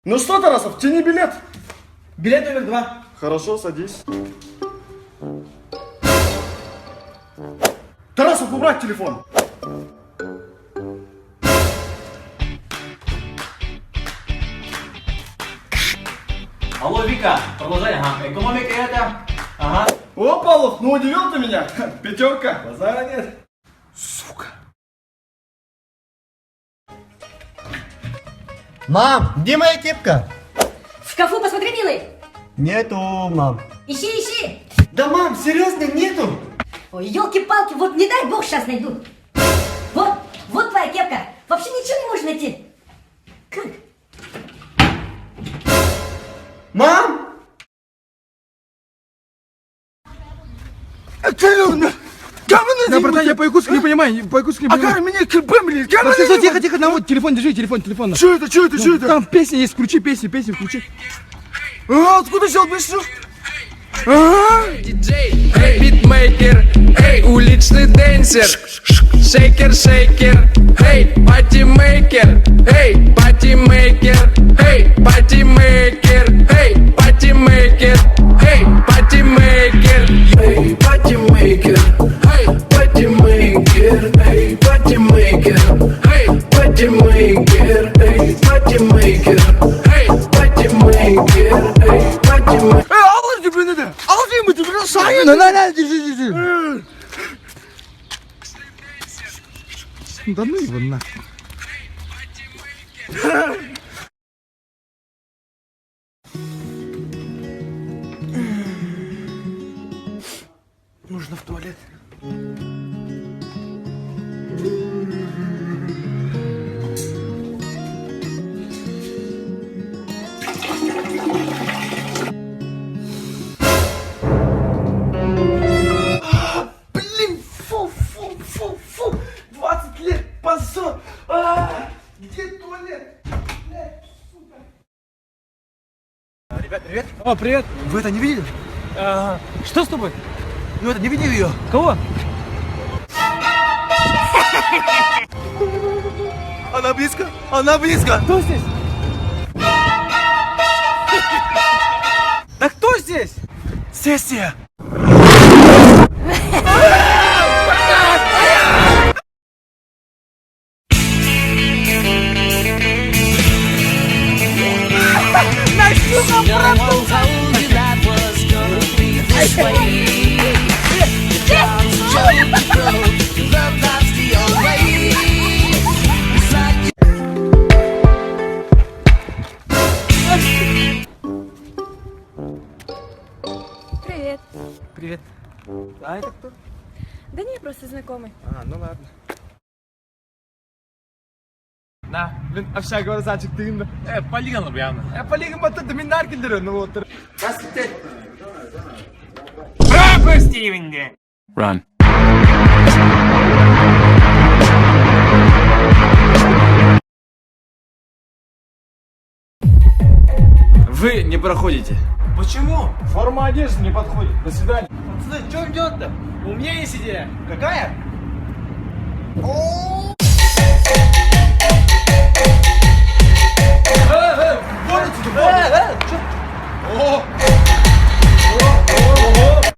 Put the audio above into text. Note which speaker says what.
Speaker 1: Ну что, Тарасов, тяни билет.
Speaker 2: Билет номер 2.
Speaker 1: Хорошо, садись. Тарасов, убрать телефон.
Speaker 2: Алло, Вика, продолжай, ага. Экономика это. Ага.
Speaker 1: О, Павлов, ну удивил ты меня. Пятерка.
Speaker 2: Базара нет.
Speaker 1: Сука.
Speaker 3: Мам, где моя кепка?
Speaker 4: В шкафу посмотри, милый.
Speaker 3: Нету, мам.
Speaker 4: Ищи, ищи.
Speaker 3: Да, мам, серьезно, нету?
Speaker 4: Ой, елки-палки, вот не дай бог сейчас найду. Вот твоя кепка. Вообще ничего не можешь найти. Как?
Speaker 3: Мам!
Speaker 1: Да, братан, я по-якутски не понимаю, по-якутски не понимаю.
Speaker 5: меня блин,
Speaker 1: Тихо, тихо, на вот телефон держи, телефон.
Speaker 5: Что это?
Speaker 1: Там песня есть, включи песню включи.
Speaker 5: А, откуда взял песню?
Speaker 6: Диджей, эй, битмейкер, эй, уличный дэнсер, шейкер, шейкер, эй, патимейкер, эй, патимейкер, эй, патимейкер, эй, патимейкер, эй, патимейкер, эй, патимейкер, эй, патимейкер, эй, патимейкер, эй, патимейкер, эй, патимейкер, эй, патимейкер, эй, патимейкер.
Speaker 5: Алло, блин, это. Алло, мы ты блин, сами.
Speaker 3: На, держи.
Speaker 1: Да ну его нахуй.
Speaker 5: Нужно в туалет. Блин, фу. 20 лет, позор. Где туалет? Ребят, привет.
Speaker 2: О, привет.
Speaker 5: Вы это не видели?
Speaker 2: Что с тобой?
Speaker 5: Ну это не видели ее?
Speaker 2: Кого?
Speaker 5: Она близко.
Speaker 2: Кто здесь? Да кто здесь?
Speaker 5: Сессия.
Speaker 7: Привет.
Speaker 2: Привет. А это кто?
Speaker 7: Да не, просто знакомый.
Speaker 2: А, ну ладно. На, блин, общага варзачик тыгында. Полигон явно. Полигон батыр да мен наркелдер ну отыр.
Speaker 6: Run.
Speaker 2: Вы не проходите.
Speaker 5: Почему?
Speaker 2: Форма одежды не подходит. До свидания.
Speaker 5: Пацаны, что делать-то?
Speaker 2: У меня есть идея.
Speaker 5: Какая?
Speaker 2: О!